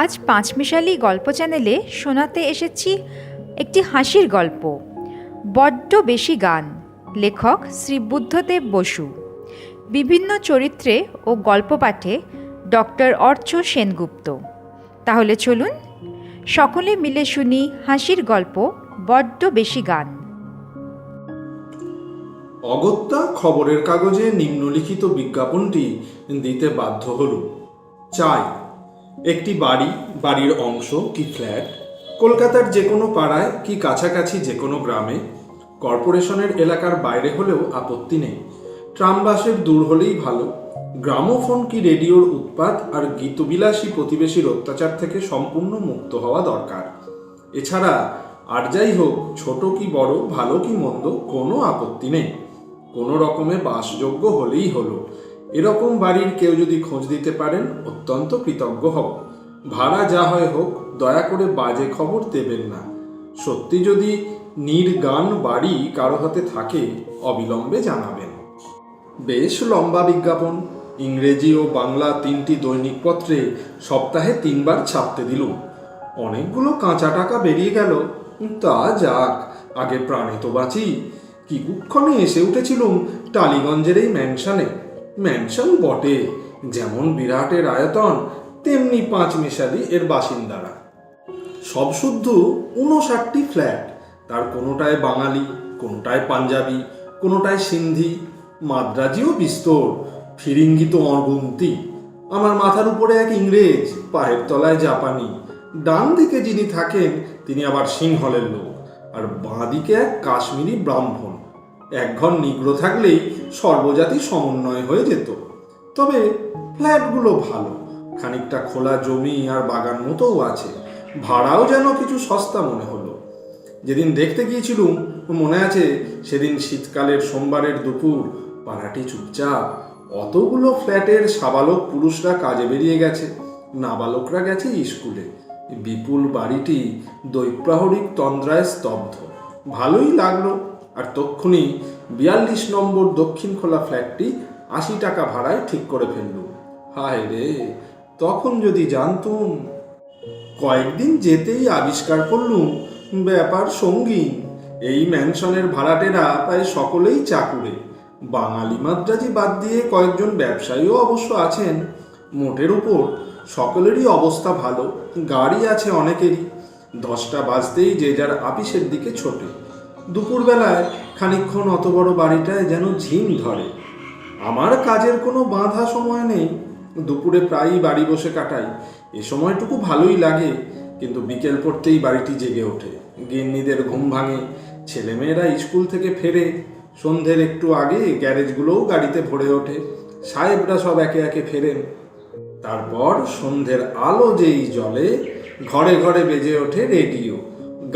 আজ পাঁচমিশালি গল্প চ্যানেলে শোনাতে এসেছি একটি হাসির গল্প, বড্ড বেশি গান। লেখক শ্রী বুদ্ধদেব বসু। বিভিন্ন চরিত্রে ও গল্প পাঠে ডক্টর অর্চ সেনগুপ্ত। তাহলে চলুন সকলে মিলে শুনি হাসির গল্প বড্ড বেশি গান। অগত্যা খবরের কাগজে নিম্নলিখিত বিজ্ঞাপনটি দিতে বাধ্য হল। চাই একটি বাড়ির অংশ কি ফ্ল্যাট, কলকাতার যে কোনো পাড়ায় কি কাছাকাছি যে কোনো গ্রামে, কর্পোরেশনের এলাকার বাইরে হলেও আপত্তি নেই, ট্রামবাসের দূর হলেই ভালো, গ্রামোফোন কি রেডিওর উৎপাত আর গীতবিলাসী প্রতিবেশীর অত্যাচার থেকে সম্পূর্ণ মুক্ত হওয়া দরকার। এছাড়া আর যাই হোক, ছোট কি বড়, ভালো কি মন্দ, কোনো আপত্তি নেই, কোনো রকমে বাসযোগ্য হলেই হলো। এরকম বাড়ির কেউ যদি খোঁজ দিতে পারেন অত্যন্ত কৃতজ্ঞ হব। ভাড়া যা হয় হোক, দয়া করে বাজে খবর দেবেন না। সত্যি যদি নির্গান বাড়ি কারো হাতে থাকে অবিলম্বে জানাবেন। বেশ লম্বা বিজ্ঞাপন, ইংরেজি ও বাংলা 3টি দৈনিক পত্রে সপ্তাহে 3 বার ছাপতে দিলুম। অনেকগুলো কাঁচা টাকা বেরিয়ে গেল, তা যাক, আগে প্রাণে তো বাঁচি। কি কুক্ষণে এসে উঠেছিলুম টালিগঞ্জের এই ম্যানশন বটে, যেমন বিরাটের আয়তন তেমনি পাঁচমিশালি এর বাসিন্দারা। সব শুদ্ধ 59টি ফ্ল্যাট, তার কোনোটায় বাঙালি, কোনোটায় পাঞ্জাবি, কোনোটায় সিন্ধি, মাদ্রাজিও বিস্তর, ফিরিঙ্গি তো অগুন্তি। আমার মাথার উপরে এক ইংরেজ, পায়ের তলায় জাপানি, ডান দিকে যিনি থাকেন তিনি আবার সিংহলের লোক, আর বাঁ দিকে এক কাশ্মীরি ব্রাহ্মণ। এক ঘর নিগ্রো থাকলেই সর্বজাতি সমন্বয় হয়ে যেত। তবে ফ্ল্যাটগুলো ভালো, খানিকটা খোলা জমি আর বাগান মতোও আছে, ভাড়াও যেন কিছু সস্তা মনে হলো। যেদিন দেখতে গিয়েছিলুম মনে আছে, সেদিন শীতকালের সোমবারের দুপুর, পাড়াটি চুপচাপ। অতগুলো ফ্ল্যাটের সাবালক পুরুষরা কাজে বেরিয়ে গেছে, নাবালকরা গেছে স্কুলে। বিপুল বাড়িটি দৈপ্রাহরিক তন্দ্রায় স্তব্ধ। ভালোই লাগলো। আর তক্ষুনি 42 নম্বর দক্ষিণ খোলা ফ্ল্যাটটি 80 টাকা ভাড়ায় ঠিক করে ফেললুম। হায় রে, তখন যদি জানতুম। কয়েকদিন যেতেই আবিষ্কার করলুম ব্যাপার সঙ্গীন। এই ম্যানশনের ভাড়াটেরা প্রায় সকলেই চাকুরে, বাঙালি মাদ্রাজি বাদ দিয়ে কয়েকজন ব্যবসায়ীও অবশ্য আছেন। মোটের উপর সকলেরই অবস্থা ভালো, গাড়ি আছে অনেকেরই। 10টা বাজতেই যে যার আপিসের দিকে ছোটে। দুপুরবেলায় খানিকক্ষণ অত বড় বাড়িটায় যেন ঝিম ধরে। আমার কাজের কোনো বাঁধা সময় নেই, দুপুরে প্রায়ই বাড়ি বসে কাটাই। এ সময়টুকু ভালোই লাগে, কিন্তু বিকেল পড়তেই বাড়িটি জেগে ওঠে। গিন্নিদের ঘুম ভাঙে, ছেলেমেয়েরা স্কুল থেকে ফেরে, সন্ধ্যের একটু আগে গ্যারেজগুলোও গাড়িতে ভরে ওঠে, সাহেবরা সব একে একে ফেরেন। তারপর সন্ধ্যের আলো যেই জ্বলে, ঘরে ঘরে বেজে ওঠে রেডিও।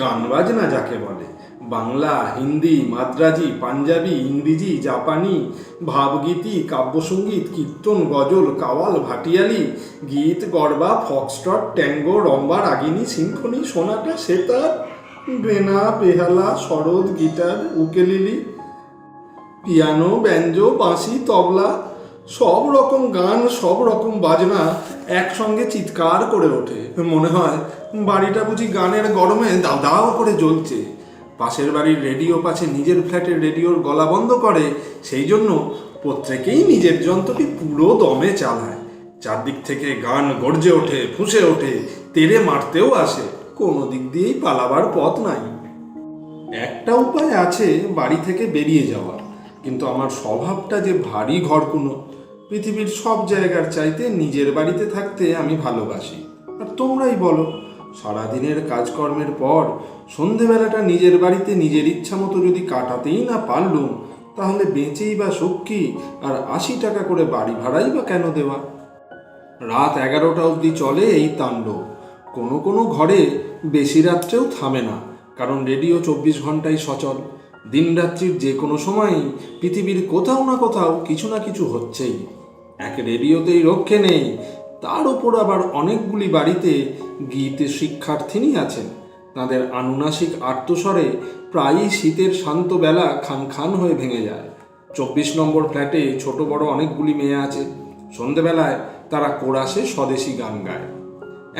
গান বাজনা যাকে বলে, বাংলা, হিন্দি, মাদ্রাজি, পাঞ্জাবি, ইংরেজি, জাপানি, ভাবগীতি, কাব্যসঙ্গীত, কীর্তন, গজল, কাওয়াল, ভাটিয়ালি, গীত, গরবা, ফক্সট্রট, ট্যাঙ্গো, রম্বা, রাগিনী, সিম্ফনি, সোনাটা, সেতার, বেনা, বেহালা, সরোদ, গিটার, উকেলিলি, পিয়ানো, ব্যাঞ্জো, বাঁশি, তবলা, সব রকম গান, সব রকম বাজনা একসঙ্গে চিৎকার করে ওঠে। মনে হয় বাড়িটা বুঝি গানের গরমে দাও দাও করে জ্বলছে। পাশের বাড়ির রেডিও পাছে নিজের ফ্ল্যাটের রেডিওর গলা বন্ধ করে, সেই জন্য প্রত্যেকেই নিজের যন্ত্রটি পুরো দমে চালায়। চারদিক থেকে গান গর্জে ওঠে, ফুঁসে ওঠে, তেড়ে মারতেও আসে। কোনো দিক দিয়েই পালাবার পথ নাই। একটা উপায় আছে বাড়ি থেকে বেরিয়ে যাওয়ার, কিন্তু আমার স্বভাবটা যে ভারী ঘরকুনো। পৃথিবীর সব জায়গার চাইতে নিজের বাড়িতে থাকতে আমি ভালোবাসি। আর তোমরাই বলো, সারাদিনের কাজকর্মের পর সন্ধেবেলাটা নিজের বাড়িতে নিজের ইচ্ছা মতো যদি কাটাতেই না পারলুম, তাহলে বেঁচেই বা সুখ কি? আর 80 টাকা করে বাড়ি ভাড়াই বা কেন দেওয়া? রাত 11টা অবধি চলে এই তাণ্ডব। কোনো কোনো ঘরে বেশি রাত্রেও থামে না, কারণ রেডিও 24 ঘন্টাই সচল। দিনরাত্রির যে কোনো সময়ই পৃথিবীর কোথাও না কোথাও কিছু না কিছু হচ্ছেই। এক রেডিওতেই রক্ষে নেই, তার উপর আবার অনেকগুলি বাড়িতে গীত শিক্ষার্থিনী আছেন। তাদের আনুনাসিক আর্তস্বরে প্রায়ই শীতের শান্ত বেলা খান খান হয়ে ভেঙে যায়। 24 নম্বর ফ্ল্যাটে ছোট বড় অনেকগুলি মেয়ে আছে। সন্ধেবেলায় তারা কোরাসে স্বদেশি গান গায়।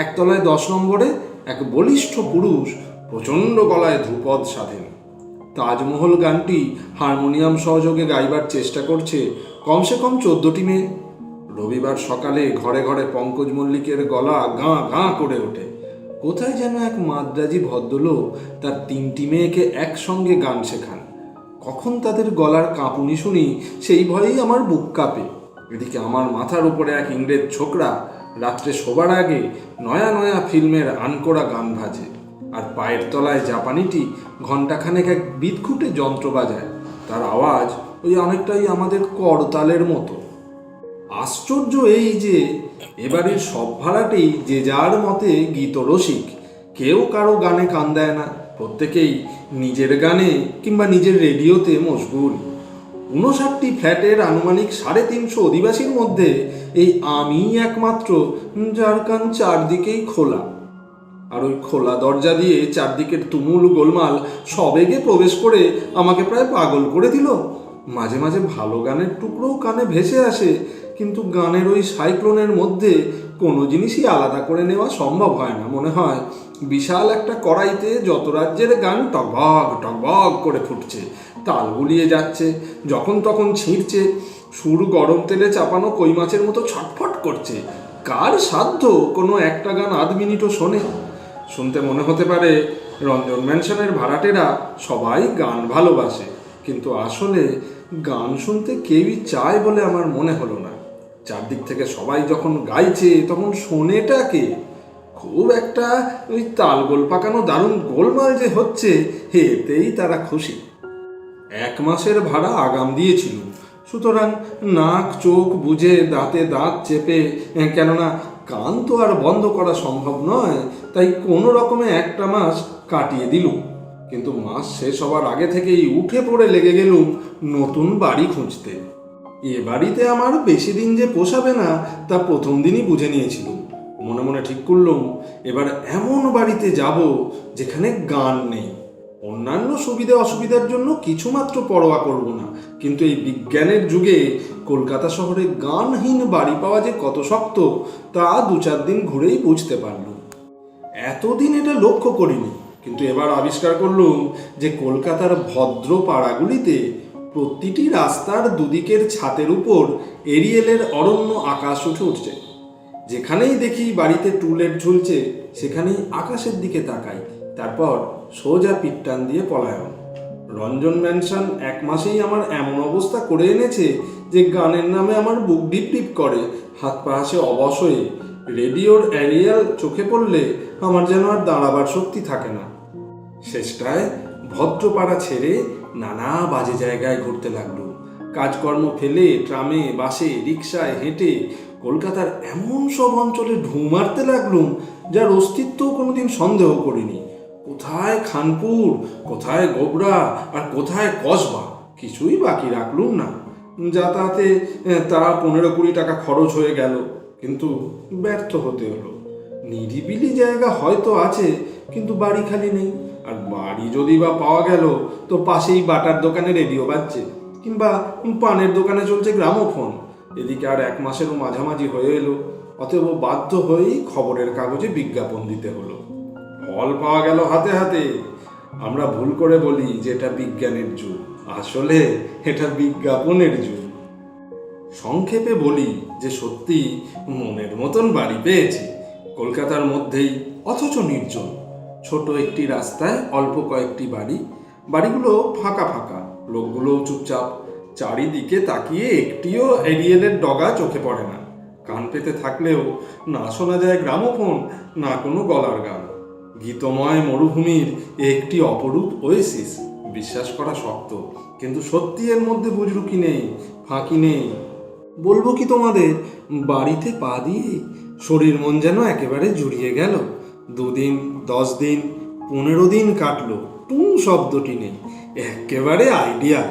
একতলায় 10 নম্বরে এক বলিষ্ঠ পুরুষ প্রচণ্ড গলায় ধ্রুপদ সাধেন। তাজমহল গানটি হারমোনিয়াম সহযোগে গাইবার চেষ্টা করছে কমসে কম 14টি মেয়ে। রবিবার সকালে ঘরে ঘরে পঙ্কজ মল্লিকের গলা গাঁ গাঁ করে ওঠে। কোথায় যেন এক মাদ্রাজি ভদ্রলোক তার 3টি মেয়েকে একসঙ্গে গান শেখান। কখন তাদের গলার কাঁপুনি শুনি সেই ভয়েই আমার বুক কাঁপে। এদিকে আমার মাথার উপরে এক ইংরেজ ছোকরা রাত্রে শোবার আগে নয়া নয়া ফিল্মের আনকোড়া গান ভাজে, আর পায়ের তলায় জাপানিটি ঘণ্টাখানেক এক বিদঘুটে যন্ত্র বাজায়। তার আওয়াজ ওই অনেকটাই আমাদের করতালের মতো। আশ্চর্য এই যে এবারের সব ভাড়াটেই যে যার মতে গীতরসিক, কেউ কারো গানে কান দেয় না, প্রত্যেকেই নিজের গানে কিংবা নিজের রেডিওতে মশগুল। 59টি ফ্ল্যাটের আনুমানিক 350 অধিবাসীর মধ্যে এই আমি একমাত্র যার কান চারদিকেই খোলা। আর ওই খোলা দরজা দিয়ে চারদিকের তুমুল গোলমাল সবেগে প্রবেশ করে আমাকে প্রায় পাগল করে দিল। মাঝে মাঝে ভালো গানের টুকরোও কানে ভেসে আসে, কিন্তু গানের ওই সাইক্লোনের মধ্যে কোনো জিনিসই আলাদা করে নেওয়া সম্ভব হয় না। মনে হয় বিশাল একটা কড়াইতে যত রাজ্যের গান টকবক টকবক করে ফুটছে, তাল গুলিয়ে যাচ্ছে, যখন তখন ছিঁড়ছে, সুর গরম তেলে চাপানো কই মাছের মতো ছটফট করছে। কার সাধ্য কোনো একটা গান আধ মিনিটও শোনে? শুনতে মনে হতে পারে রঞ্জন ম্যানশনের ভাড়াটেরা সবাই গান ভালোবাসে, কিন্তু আসলে গান শুনতে কেউই চায় বলে আমার মনে হলো না। চারদিক থেকে সবাই যখন গাইছে তখন শোনেটা কে? খুব একটা ওই তালগোল পাকানো দারুণ গোলমাল যে হচ্ছে, এতেই তারা খুশি। 1 মাসের ভাড়া আগাম দিয়েছিল, সুতরাং নাক চোখ বুজে দাঁতে দাঁত চেপে, কেননা কান তো আর বন্ধ করা সম্ভব নয়, তাই কোনো রকমে একটা মাস কাটিয়ে দিলুম। কিন্তু মাস শেষ হবার আগে থেকেই উঠে পড়ে লেগে গেলুম নতুন বাড়ি খুঁজতে। এ বাড়িতে আমার বেশি দিন যে পোষাবে না তা প্রথম দিনই বুঝে নিয়েছিলুম। মনে মনে ঠিক করলুম এবার এমন বাড়িতে যাব যেখানে গান নেই। অন্যান্য সুবিধা অসুবিধার জন্য কিছুমাত্র পরোয়া করব না, কিন্তু এই বিজ্ঞানের যুগে কলকাতা শহরে গানহীন বাড়ি পাওয়া যে কত শক্ত তা 2-4 দিন ঘুরেই বুঝতে পারলুম। এতদিন এটা লক্ষ্য করিনি, কিন্তু এবার আবিষ্কার করলুম যে কলকাতার ভদ্র পাড়াগুলিতে প্রতিটি রাস্তার দুদিকের ছাতের উপর এরিয়েলের অরণ্য আকাশ উঠে উঠছে। যেখানেই দেখি বাড়িতে টুলেট ঝুলছে সেখানেই আকাশের দিকে তাকাই, তারপর সোজা পিঠ টান দিয়ে পলায়ন। রঞ্জন ম্যানশন 1 মাসেই আমার এমন অবস্থা করে এনেছে যে গানের নামে আমার বুক ডিপ ডিপ করে, হাত পা আসে অবশ হয়ে। রেডিওর অ্যারিয়াল চোখে পড়লে আমার যেন আর দাঁড়াবার শক্তি থাকে না। শেষটায় ভদ্রপাড়া ছেড়ে নানা বাজে জায়গায় ঘুরতে লাগলো। কাজকর্ম ফেলে ট্রামে, বাসে, রিক্সায়, হেঁটে কলকাতার এমন সব অঞ্চলে ঢুঁ মারতে লাগলুম যার অস্তিত্বও কোনোদিন সন্দেহ করিনি। কোথায় খানপুর, কোথায় গোবরা, আর কোথায় কসবা, কিছুই বাকি রাখলুম না। যাতায়াতে তা 15-20 টাকা খরচ হয়ে গেল, কিন্তু ব্যর্থ হতে হলো। নিরিবিলি জায়গা হয়তো আছে, কিন্তু বাড়ি খালি নেই। আর বাড়ি যদি বা পাওয়া গেল তো পাশেই বাটার দোকানে রেডিও বাজছে, কিংবা পানের দোকানে চলছে গ্রামোফোন। এদিকে আর 1 মাসেরও মাঝামাঝি হয়ে এলো, অতএব বাধ্য হয়েই খবরের কাগজে বিজ্ঞাপন দিতে হলো। ফল পাওয়া গেল হাতে হাতে। আমরা ভুল করে বলি যে এটা বিজ্ঞানের যুগ, আসলে এটা বিজ্ঞাপনের যুগ। সংক্ষেপে বলি যে সত্যি মনের মতন বাড়ি পেয়েছি, কলকাতার মধ্যেই, অথচ নির্জন। ছোট একটি রাস্তায় অল্প কয়েকটি বাড়ি, বাড়িগুলো ফাঁকা ফাঁকা, লোকগুলোও চুপচাপ। চারিদিকে তাকিয়ে একটিও এরিয়েলের ডগা চোখে পড়ে না। কান পেতে থাকলেও না শোনা যায় গ্রামোফোন, না কোনো গলার গান। গীতময় মরুভূমির একটি অপরূপ ওয়েসিস। বিশ্বাস করা শক্ত, কিন্তু সত্যি এর মধ্যে বুজরুকি নেই, ফাঁকি নেই। বলবো কি তোমাদের, বাড়িতে পা দিয়ে শরীর মন যেন একেবারে জুড়িয়ে গেল। 2 দিন, 10 দিন, 15 দিন কাটলো, টুং শব্দটি নেই, একেবারে আইডিয়াল।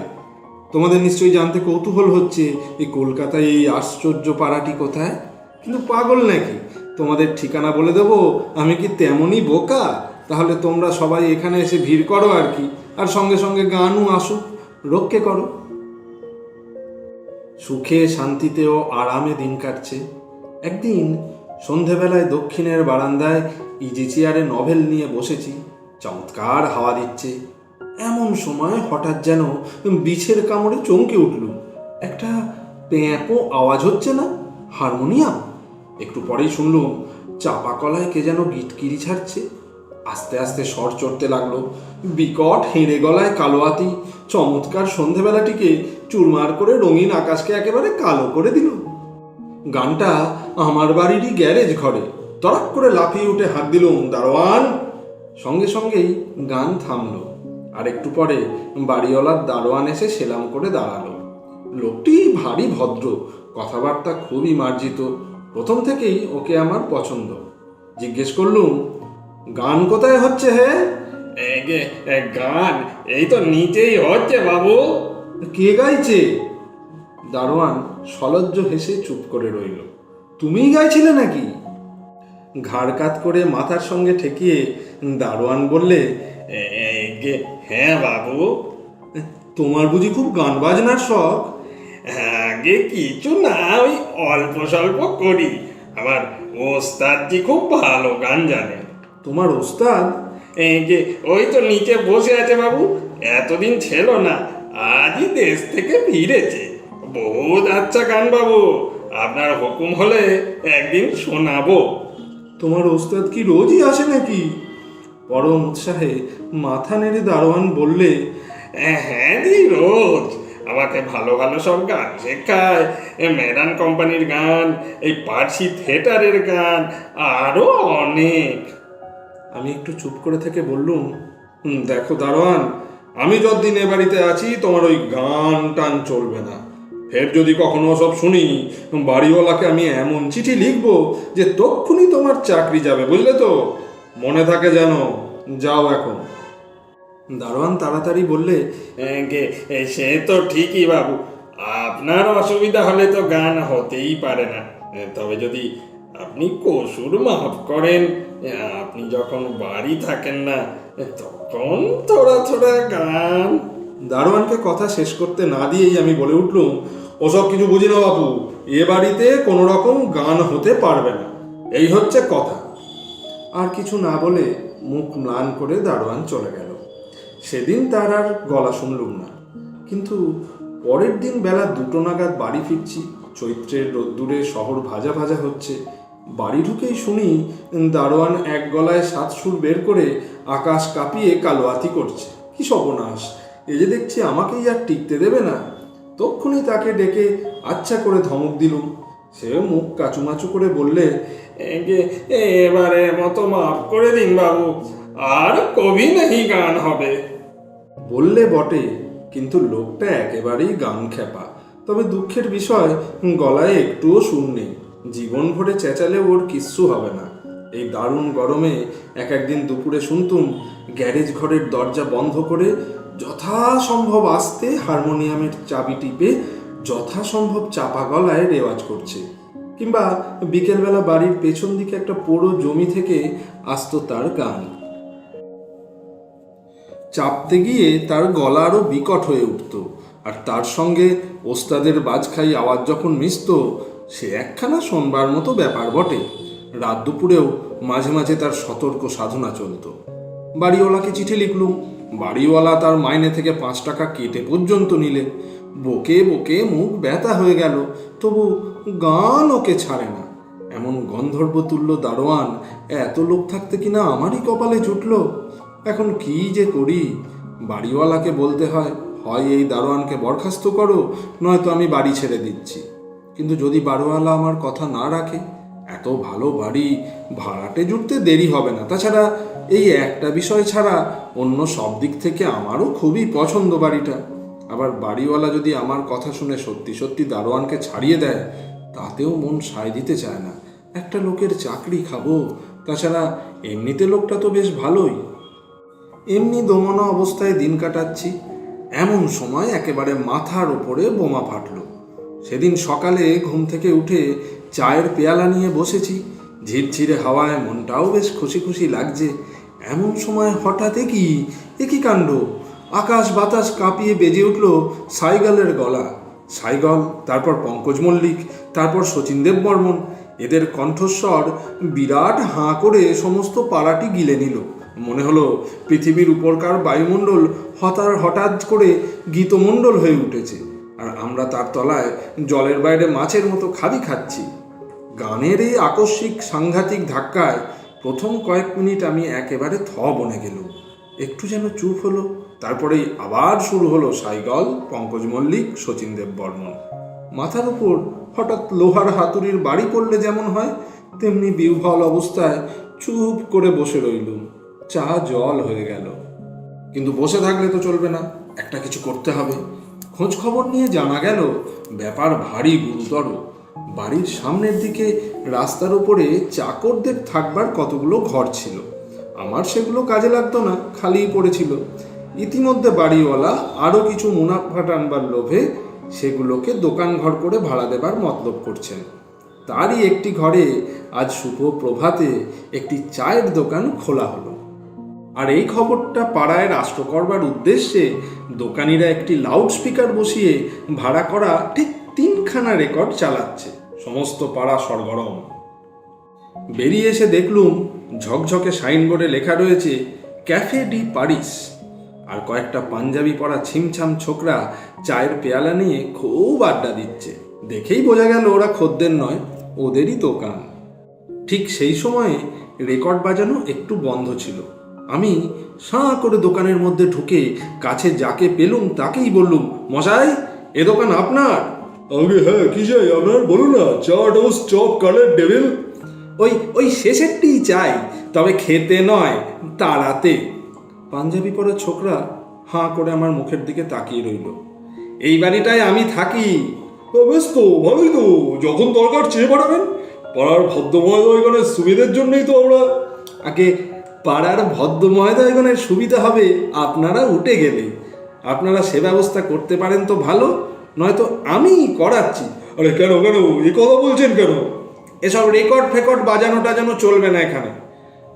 তোমাদের নিশ্চয়ই জানতে কৌতূহল হচ্ছে এই কলকাতায় এই আশ্চর্য পাড়াটি কোথায়। কিন্তু পাগল নাকি, তোমাদের ঠিকানা বলে দেবো? আমি কি তেমনই বোকা? তাহলে তোমরা সবাই এখানে এসে ভিড় করো আর কি, আর সঙ্গে সঙ্গে গানও আসুক, রক্ষে করো। সুখে শান্তিতেও আরামে দিন কাটছে। একদিন সন্ধেবেলায় দক্ষিণের বারান্দায় ইজি চেয়ারে নভেল নিয়ে বসেছি, চমৎকার হাওয়া দিচ্ছে। এমন সময় হঠাৎ যেন বিছের কামড়ে চমকে উঠল। একটা প্যাঁপো আওয়াজ হচ্ছে না? হারমোনিয়াম। একটু পরেই শুনলুম চাপা কলায় কে যেন গিটকিরি ছাড়ছে। আস্তে আস্তে স্বর চড়তে লাগলো। বিকট হেঁড়ে গলায় কালোয়াতি চমৎকার সন্ধেবেলাটিকে চুরমার করে রঙিন আকাশকে একেবারে কালো করে দিল। গানটা আমার বাড়িরই গ্যারেজ ঘরে। তড়াক করে লাফিয়ে উঠে হাত দিলুম, দারোয়ান। সঙ্গে সঙ্গেই গান থামলো। আর একটু পরে বাড়িওয়ালার দারোয়ান এসে সেলাম করে দাঁড়ালো। লোকটি ভারী ভদ্র, কথাবার্তা খুবই মার্জিত। প্রথম থেকেই ওকে আমার পছন্দ। জিজ্ঞেস করলুম, গান কোথায় হচ্ছে হে? গান এই তো নিচেই হচ্ছে বাবু। কে গাইছে? দারোয়ান সলজ্জ হেসে চুপ করে রইল। তুমিই গাইছিলে নাকি? ঘাড় কাত করে মাথার সঙ্গে ঠেকিয়ে দারোয়ান বললে, হ্যাঁ বাবু। তোমার বুঝি খুব গান বাজনার শখ? আগে কিছু না, ওই অল্প স্বল্প করি। আমার ওস্তাদজি খুব ভালো গান জানে। তোমার ওস্তাদ? ওই তো নিচে বসে আছে বাবু, এতদিন ছিল না, আজই দেশ থেকে ফিরেছে। বহুত আচ্ছা গান বাবু, আপনার হুকুম হলে একদিন শোনাবো। তোমার ওস্তাদ কি রোজই আসে নাকি? পরম উৎসাহে মাথা নেড়ে দারোয়ান বললে, হ্যাঁ দি, রোজ আমাকে ভালো ভালো সব গান শেখায়। মেরান কোম্পানির গান, এই পার্সি থিয়েটারের গান, আরো অনেক। আমি একটু চুপ করে থেকে বললুম, দেখো দারোয়ান, আমি যতদিন এ বাড়িতে আছি তোমার ওই গান টান চলবে না। ফের যদি কখনো সব শুনি, বাড়িওয়ালাকে আমি এমন চিঠি লিখবো যে তক্ষুনি তোমার চাকরি যাবে, বুঝলে তো? মনে থাকে যেন। যাও এখন। দারোয়ান তাড়াতাড়ি বললে, সে তো ঠিকই বাবু, আপনার অসুবিধা হলে তো গান হতেই পারে না। তবে যদি আপনি কসুর মাফ করেন, আপনি যখন বাড়ি থাকেন না, তখন থোড়া থোড়া গান। দারোয়ানকে কথা শেষ করতে না দিয়েই আমি বলে উঠলুম, ওসব কিছু বুঝি না বাপু, এ বাড়িতে কোনো রকম গান হতে পারবে না, এই হচ্ছে কথা। আর কিছু না বলে মুখ ম্লান করে দারোয়ান চলে গেল। সেদিন তার আর গলা শুনলুম না। কিন্তু পরের দিন বেলা 2টো নাগাদ বাড়ি ফিরছি। চৈত্রের রোদ্দুরে শহর ভাজা ভাজা হচ্ছে। বাড়ি ঢুকেই শুনি দারোয়ান এক গলায় 7 সুর বের করে আকাশ কাঁপিয়ে কালোয়াতি করছে। কি সর্বনাশ! এ যে দেখছি আমাকেই আর টিকতে দেবে না। তক্ষুনি তাকে ডেকে আচ্ছা করে ধমক দিলুম। সে মুখ কাচুমাচু করে বললে, এবারের মতো মাফ করে দিন বাবু, আর কবি নাহি গান হবে। বললে বটে, কিন্তু লোকটা একেবারেই গান খেপা। তবে দুঃখের বিষয়, গলায় একটুও সুর নেই। জীবন ভরে চেঁচালে ওর কিচ্ছু হবে না। এই দারুণ গরমে একদিন দুপুরে শুনতুম গ্যারেজ ঘরের দরজা বন্ধ করে যথাসম্ভব আস্তে হারমোনিয়ামের চাবি টিপে যথাসম্ভব চাপা গলায় রেওয়াজ করছে। কিংবা বিকেলবেলা বাড়ির পেছন দিকে একটা পোড়ো জমি থেকে আসতো তার গান। চাপতে গিয়ে তার গলা আরো বিকট হয়ে উঠত। আর তার সঙ্গে ওস্তাদের বাজখাই আওয়াজ যখন মিশত, সে একখানা শোনবার মতো ব্যাপার বটে। রাত দুপুরেও মাঝে মাঝে তার সতর্ক সাধনা চলত। বাড়িওয়ালাকে চিঠি লিখলুম। বাড়িওয়ালা তার মাইনে থেকে 5 টাকা কেটে পর্যন্ত নিলে। বকে বকে মুখ ব্যথা হয়ে গেল, তবু গান ওকে ছাড়ে না। এমন গন্ধর্বতুল্য দারোয়ান এত লোক থাকতে কিনা আমারই কপালে জুটল। এখন কি যে করি? বাড়িওয়ালাকে বলতে হয়, হয় এই দারোয়ানকে বরখাস্ত করো, নয়তো আমি বাড়ি ছেড়ে দিচ্ছি। কিন্তু যদি বাড়িওয়ালা আমার কথা না রাখে, এত ভালো বাড়ি ভাড়াটে জুটতে দেরি হবে না। তাছাড়া এই একটা বিষয় ছাড়া অন্য সব দিক থেকে আমারও খুবই পছন্দ বাড়িটা। আবার বাড়িওয়ালা যদি আমার কথা শুনে সত্যি সত্যি দারোয়ানকে ছাড়িয়ে দেয়, তাতেও মন সায় দিতে চায় না। একটা লোকের চাকরি খাবো, তাছাড়া এমনিতে লোকটা তো বেশ ভালোই। এমনি দমনা অবস্থায় দিন কাটাচ্ছি। এমন সময় একেবারে মাথার ওপরে বোমা ফাটল। সেদিন সকালে ঘুম থেকে উঠে চায়ের পেয়ালা নিয়ে বসেছি। ঝিরঝিরে হাওয়ায় মনটাও বেশ খুশি খুশি লাগছে। এমন সময় হঠাৎ একই কাণ্ড! আকাশ বাতাস কাঁপিয়ে বেজে উঠল সাইগলের গলা। সাইগল, তারপর পঙ্কজ মল্লিক, তারপর শচীন দেববর্মন। এদের কণ্ঠস্বর বিরাট হাঁ করে সমস্ত পাড়াটি গিলে নিল। মনে হলো পৃথিবীর উপরকার বায়ুমণ্ডল হঠাৎ করে গীতমণ্ডল হয়ে উঠেছে, আর আমরা তার তলায় জলের বাইরে মাছের মতো খালি খাচ্ছি। গানের এই আকস্মিক সাংঘাতিক ধাক্কায় প্রথম কয়েক মিনিট আমি একেবারে বনে গেল। একটু যেন চুপ হলো, তারপরেই আবার শুরু হলো সাইগল, পঙ্কজ মল্লিক, শচীন দেব বর্মন। মাথার উপর হঠাৎ লোহার হাতুড়ির বাড়ি পড়লে যেমন হয়, তেমনি বিহ্বল অবস্থায় চুপ করে বসে রইলুম। চা জল হয়ে গেল। কিন্তু বসে থাকলে তো চলবে না, একটা কিছু করতে হবে। খোঁজ খবর নিয়ে জানা গেল ব্যাপার ভারী গুরুতর। বাড়ির সামনের দিকে রাস্তার উপরে চাকরদের থাকবার কতগুলো ঘর ছিল। আমার সেগুলো কাজে লাগতো না, খালিই পড়েছিল। ইতিমধ্যে বাড়িওয়ালা আরও কিছু মুনাফা টানবার লোভে সেগুলোকে দোকান ঘর করে ভাড়া দেবার মতলব করছেন। তারই একটি ঘরে আজ শুভ প্রভাতে একটি চায়ের দোকান খোলা হলো। আর এই খবরটা পাড়ায় রাষ্ট্র করবার উদ্দেশ্যে দোকানিরা একটি লাউড স্পিকার বসিয়ে ভাড়া করা ঠিক 3খানা রেকর্ড চালাচ্ছে। সমস্ত পাড়া সরগরম। বেরিয়ে এসে দেখলুম ঝকঝকে সাইনবোর্ডে লেখা রয়েছে ক্যাফে ডি প্যারিস। আর কয়েকটা পাঞ্জাবি পরা ছিমছাম ছোকরা চায়ের পেয়ালা নিয়ে খুব আড্ডা দিচ্ছে। দেখেই বোঝা গেল ওরা খদ্দের নয়, ওদেরই দোকান। ঠিক সেই সময়ে রেকর্ড বাজানো একটু বন্ধ ছিল। আমি সাঁ করে দোকানের মধ্যে ঢুকে কাছে যাকে পেলুম তাকেই বললুম, মশাই, এ দোকান আপনার? আগে হ্যাঁ, কি চাই আপনার? বলুন না। চা, টোস্ট, চপ, কালের ডেভিল। ওই শেষেরটিই চাই, তবে খেতে নয়, তাড়াতে। পাঞ্জাবি পরা ছোকরা হাঁ করে আমার মুখের দিকে তাকিয়ে রইল। এই বাড়িটায় আমি থাকি। বেশ তো, ভালোই তো। যখন দরকার চেয়ে পাঠাবেন। পাড়ার ভদ্রমহোদয়গণের সুবিধের জন্যই তো আমরা। আগে পাড়ার ভদ্রমহোদয়গণের সুবিধা হবে আপনারা উঠে গেলে। আপনারা সে ব্যবস্থা করতে পারেন তো ভালো, নয়তো আমি করাচ্ছি। আরে কেন এ কথা বলছেন কেন? এসব রেকর্ড ফেকর্ড বাজানোটা যেন চলবে না এখানে।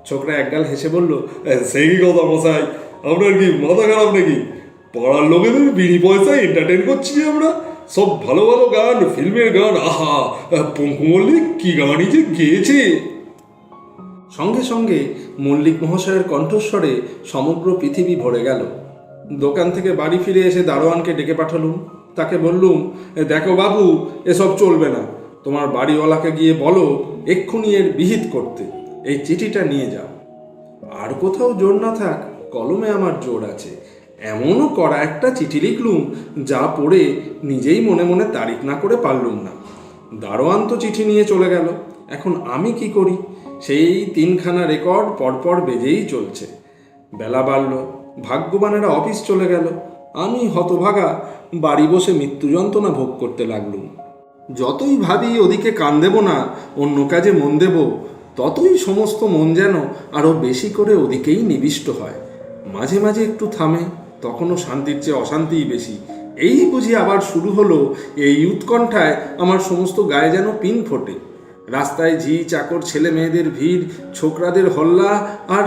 ছোকরা একগাল হেসে বলল, সেই কি কথা মশাই? আপনার কি মাথা খারাপ নাকি? পাড়ার লোকেদের বিনি পয়সায় এন্টারটেন করছি আমরা। সব ভালো ভালো গান, ফিল্মের গান। আহা, পঙ্কু মল্লিক কি গানই যে গেয়েছে! সঙ্গে সঙ্গে মল্লিক মহাশয়ের কণ্ঠস্বরে সমগ্র পৃথিবী ভরে গেল। দোকান থেকে বাড়ি ফিরে এসে দারোয়ানকে ডেকে পাঠালুম। তাকে বললুম, দেখো বাবু, এসব চলবে না। তোমার বাড়িওয়ালাকে গিয়ে বলো এক্ষুনি এর বিহিত করতে। এই চিঠিটা নিয়ে যাও। আর কোথাও জোর না থাক, কলমে আমার জোর আছে। এমনও করা একটা চিঠি লিখলুম যা পড়ে নিজেই মনে মনে তারিফ না করে পারলুম না। দারোয়ান তো চিঠি নিয়ে চলে গেল। এখন আমি কি করি? সেই 3খানা রেকর্ড পরপর বেজেই চলছে। বেলা বাড়ল, ভাগ্যবানেরা অফিস চলে গেল। আমি হতভাগা বাড়ি বসে মৃত্যু যন্ত্রণা ভোগ করতে লাগলুম। যতই ভাবি ওদিকে কান দেব না, অন্য কাজে মন দেব, ততই সমস্ত মন যেন আরও বেশি করে ওদিকেই নিবিষ্ট হয়। মাঝে মাঝে একটু থামে, তখনও শান্তির চেয়ে অশান্তিই বেশি। এই বুঝি আবার শুরু হলো। এই উৎকণ্ঠায় আমার সমস্ত গায়ে যেন পিন ফোটে। রাস্তায় ঝি চাকর ছেলে মেয়েদের ভিড়, ছোকরাদের হল্লা, আর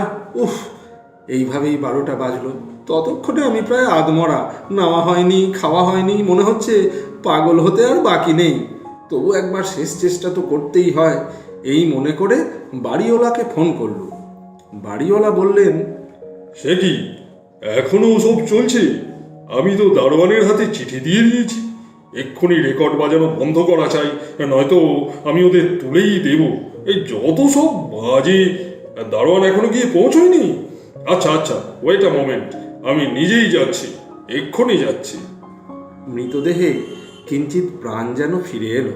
এইভাবেই 12টা বাজলো। ততক্ষণে আমি প্রায় আধমরা। নাওয়া হয়নি, খাওয়া হয়নি, মনে হচ্ছে পাগল হতে আর বাকি নেই। তবু একবার শেষ চেষ্টা তো করতেই হয়। এই মনে করে বাড়িওয়ালাকে ফোন করল। বাড়িওয়ালা বললেন, সে কি, এখনো ওসব চলছে? আমি তো দারোয়ানের হাতে চিঠি দিয়ে দিয়েছি। এক্ষুনি রেকর্ড বাজানো বন্ধ করা চাই, নয়তো আমি ওদের তুলেই দেব। এই যত সব বাজে। দারোয়ান এখনো গিয়ে পৌঁছয়নি? আচ্ছা, ওয়েট আ মোমেন্ট, আমি নিজেই যাচ্ছি, এক্ষুনি যাচ্ছি। মৃতদেহে কিঞ্চিত প্রাণ যেন ফিরে এলো।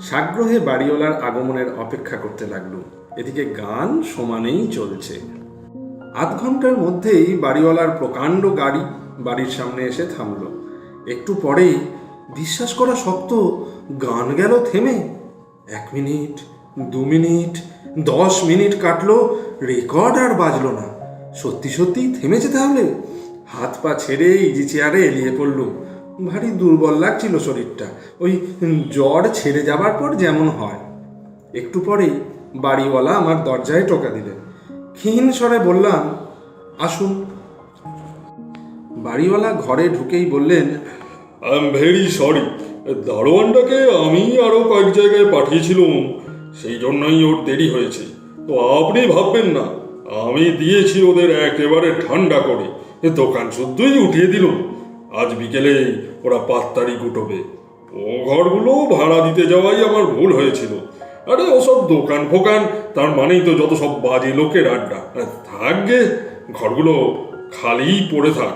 সাগ্রহে বাড়িওয়ালার আগমনের অপেক্ষা করতে লাগলো। এদিকে গান সমানেই চলছে। আধ ঘন্টার মধ্যেই বাড়িওয়ালার প্রকাণ্ড গাড়ি বাড়ির সামনে এসে থামলো। একটু পরেই বিশ্বাস করা শক্ত, গান গেল থেমে। 1 মিনিট, 2 মিনিট, 10 মিনিট কাটলো, রেকর্ড আর বাজলো না। সত্যি সত্যিই থেমেছে তাহলে? হাত পা ছেড়ে ইজি চেয়ারে এলিয়ে পড়লুম। ভারী দুর্বল লাগছিল শরীরটা, ওই জ্বর ছেড়ে যাবার পর যেমন হয়। একটু পরেই বাড়িওয়ালা আমার দরজায় টোকা দিলেন। ক্ষীণ স্বরে বললাম, আসুন। বাড়িওয়ালা ঘরে ঢুকেই বললেন, আই এম ভেরি সরি। দারোয়ানটাকে আমি আরও কয়েক জায়গায় পাঠিয়েছিলাম, সেই জন্যই ওর দেরি হয়েছে। তো আপনি ভাববেন না আমি দিয়েছি ওদের একেবারে ঠান্ডা করে, দোকান শুদ্ধই উঠিয়ে দিল। আজ বিকেলে ওরা পাত্তারি গুটোবে। ও ঘরগুলো ভাড়া দিতে যাওয়াই আমার ভুল হয়েছিল। আরে ওসব দোকান ফোকান, তার মানেই তো যত সব বাজে লোকের আড্ডা। থাকবে ঘরগুলো খালিই পড়ে থাক।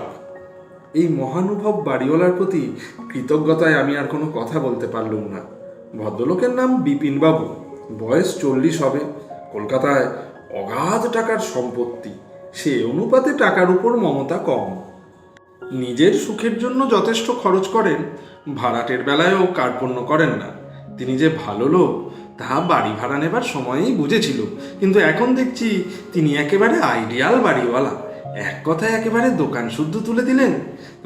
এই মহানুভব বাড়িওয়ালার প্রতি কৃতজ্ঞতায় আমি আর কোনো কথা বলতে পারলুম না। ভদ্রলোকের নাম বিপিনবাবু, বয়স 40 হবে। কলকাতায় অগাধ টাকার সম্পত্তি, সে অনুপাতে টাকার উপর মমতা কম। নিজের সুখের জন্য যথেষ্ট খরচ করেন, ভাড়াটের বেলায়ও কার্পণ্য করেন না। তিনি যে ভালো লোক তা বাড়ি ভাড়া নেবার সময়েই বুঝেছিল, কিন্তু এখন দেখছি তিনি একেবারে আইডিয়াল বাড়িওয়ালা। এক কথায় একেবারে দোকান শুদ্ধ তুলে দিলেন।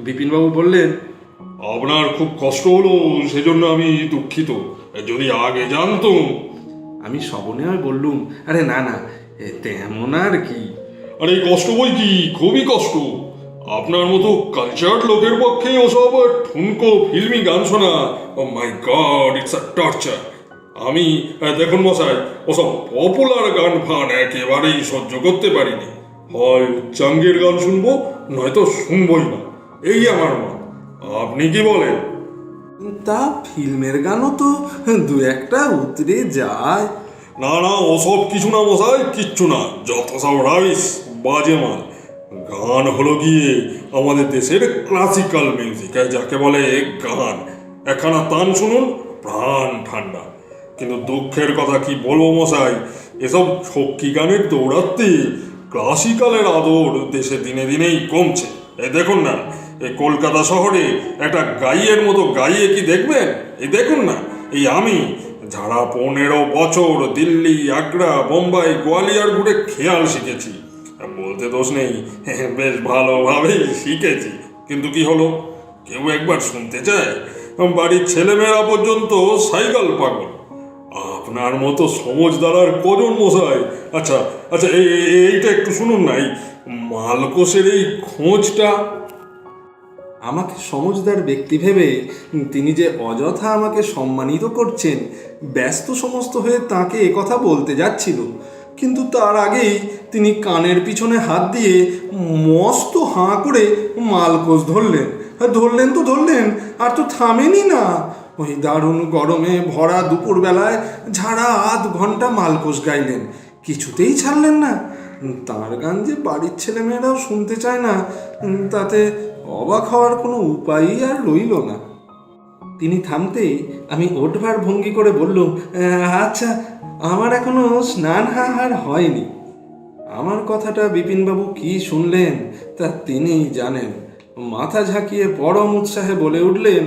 বিপিনবাবু বললেন, আপনার খুব কষ্ট হলো, সেজন্য আমি দুঃখিত। যদি আগে জানতুম। আমি সবনে বললুম, আরে না না, তেমন আর কি। আরে কষ্ট বই কি, খুবই কষ্ট। আপনার মতো কালচার্ড লোকের পক্ষে ওসব ঠুনকো ফিল্মি গান শোনা, ও মাই গড, ইটস আ টর্চার। আমি দেখুন মশাই, ওসব পপুলার গান ফান একেবারেই সহ্য করতে পারিনি। হয় উচ্চাঙ্গের গান শুনবো, নয়তো শুনবই না, এই আমার মত। আপনি কি বলেন? তা ফিল্মের গানও তো দু একটা উতরে যায়। না না, ওসব কিছু না মশাই, কিচ্ছু না, যত সব রাইস, বাজে মাল। গান হলো গিয়ে আমাদের দেশের ক্লাসিক্যাল মিউজিক, যাকে বলে গান। একখানা তান শুনুন, প্রাণ ঠান্ডা। কিন্তু দুঃখের কথা কি বলবো মশাই, এসব ছক্কি গানের দৌড়াতে ক্লাসিক্যালের আদর দেশে দিনে দিনেই কমছে। এই দেখুন না, এই কলকাতা শহরে একটা গাইয়ের মতো গাইয়ে কি দেখবেন? এই দেখুন না, এই আমি যারা 15 বছর দিল্লি, আগ্রা, বোম্বাই, গোয়ালিয়র ঘুরে খেয়াল শিখেছি, বলতে দোষ নেই, বেশ ভালোভাবেই শিখেছি। কিন্তু কি হলো, কেউ একবার শুনতে চায়? বাড়ির ছেলেমেয়েরা পর্যন্ত সাইকেল পাগল। আপনার মতো সমজদার আর কজন মশাই? আচ্ছা আচ্ছা, এইটা একটু শুনুন না, এই মালকোষের এই খোঁজটা। আমাকে সমজদার ব্যক্তি ভেবে তিনি যে অযথা আমাকে সম্মানিত করছেন, ব্যস্ত সমস্ত হয়ে তাকে একথা বলতে যাচ্ছিল, কিন্তু তার আগেই তিনি কানের পিছনে হাত দিয়ে মস্ত হাঁ করে মালকোষ ধরলেন। ধরলেন তো ধরলেন, আর তো থামেনি না। ওই দারুণ গরমে ভরা দুপুরবেলায় ঝাড়া আধ ঘন্টা মালকোষ গাইলেন, কিছুতেই ছাড়লেন না। তাঁর গান যে বাড়ির ছেলেমেয়েরাও শুনতে চায় না, তাতে অবাক হওয়ার কোনো উপায়ই আর রইল না। তিনি থামতেই আমি ওঠবার ভঙ্গি করে বললুম, আচ্ছা, আমার এখনো স্নান হাহার হয়নি। আমার কথাটা বিপিনবাবু কি শুনলেন তা তিনিই জানেন। মাথা ঝাঁকিয়ে পরম উৎসাহে বলে উঠলেন,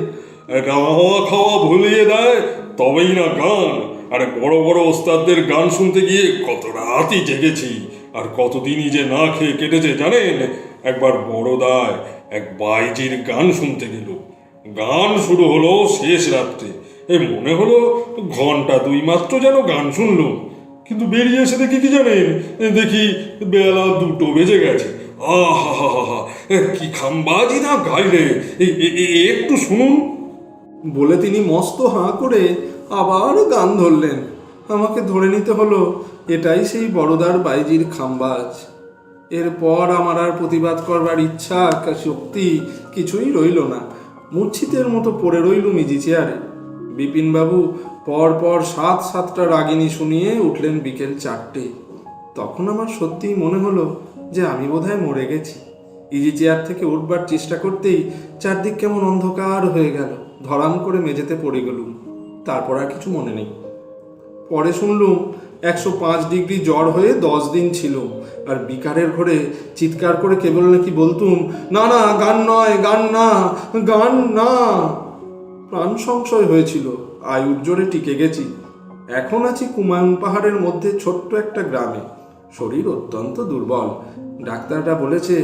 হাওয়া খাওয়া ভুলিয়ে দেয়, তবেই না গান। আরে বড় বড় ওস্তাদদের গান শুনতে গিয়ে কত রাতই জেগেছি, আর কতদিনই যে না খেয়ে কেটেছে জানেন। একবার বড়দায় এক বাইজির গান শুনতে গেল। গান শুরু হলো শেষ রাত্রে। মনে হলো ঘন্টা 2 মাত্র যেন গান শুনলো, কিন্তু বেরিয়ে এসে দেখি কি জানেন, দেখি বেলা 2 বেজে গেছে। আহা হা হা হা, কি খামবাজি না গাইলে, একটু শুনুন। বলে তিনি মস্ত হাঁ করে আবার গান ধরলেন। আমাকে ধরে নিতে হলো এটাই সেই বড়দার বাইজির খামবাজ। এরপর আমার আর প্রতিবাদ করবার ইচ্ছা শক্তি কিছুই রইল না। মূর্ছিতের মতো পড়ে রইলুম ইজি চেয়ারে। বিপিনবাবু পরপর 7-7টা রাগিনী শুনিয়ে উঠলেন বিকেল 4টে। তখন আমার সত্যিই মনে হলো যে আমি বোধহয় মরে গেছি। ইজি চেয়ার থেকে উঠবার চেষ্টা করতেই চারদিক কেমন অন্ধকার হয়ে গেল। ধরাম করে মেঝেতে পড়ে গেলুম। তারপর আর কিছু মনে নেই। পরে শুনলুম 105 ডিগ্রি জ্বর হয়ে 10 দিন ছিল, আর বিকারের ঘরে চিৎকার করে কেবল নাকি বলতুম, না না, গান নয়, গান না, গান না। প্রাণ সংশয় হয়েছিল, আয়ুর জোরে টিকে গেছি। এখন আছি কুমায়ুন পাহাড়ের মধ্যে ছোট্ট একটা গ্রামে। শরীর অত্যন্ত দুর্বল। ডাক্তাররা বলেছে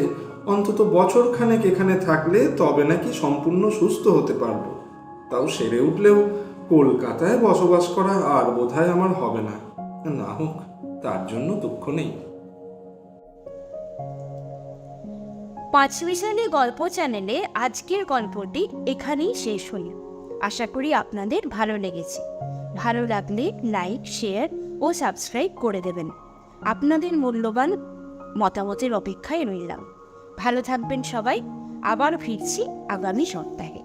অন্তত বছরখানেক এখানে থাকলে তবে নাকি সম্পূর্ণ সুস্থ হতে পারবো। তাও সেরে উঠলেও কলকাতায় বসবাস করা আর বোধহয় আমার হবে না। না হোক, তার জন্য দুঃখ নেই। পাঁচমিশালি গল্প চ্যানেলে আজকের গল্পটি এখানেই শেষ হল। আশা করি আপনাদের ভালো লেগেছে। ভালো লাগলে লাইক, শেয়ার ও সাবস্ক্রাইব করে দেবেন। আপনাদের মূল্যবান মতামতের অপেক্ষায় রইলাম। ভালো থাকবেন সবাই। আবার ফিরছি আগামী সপ্তাহে।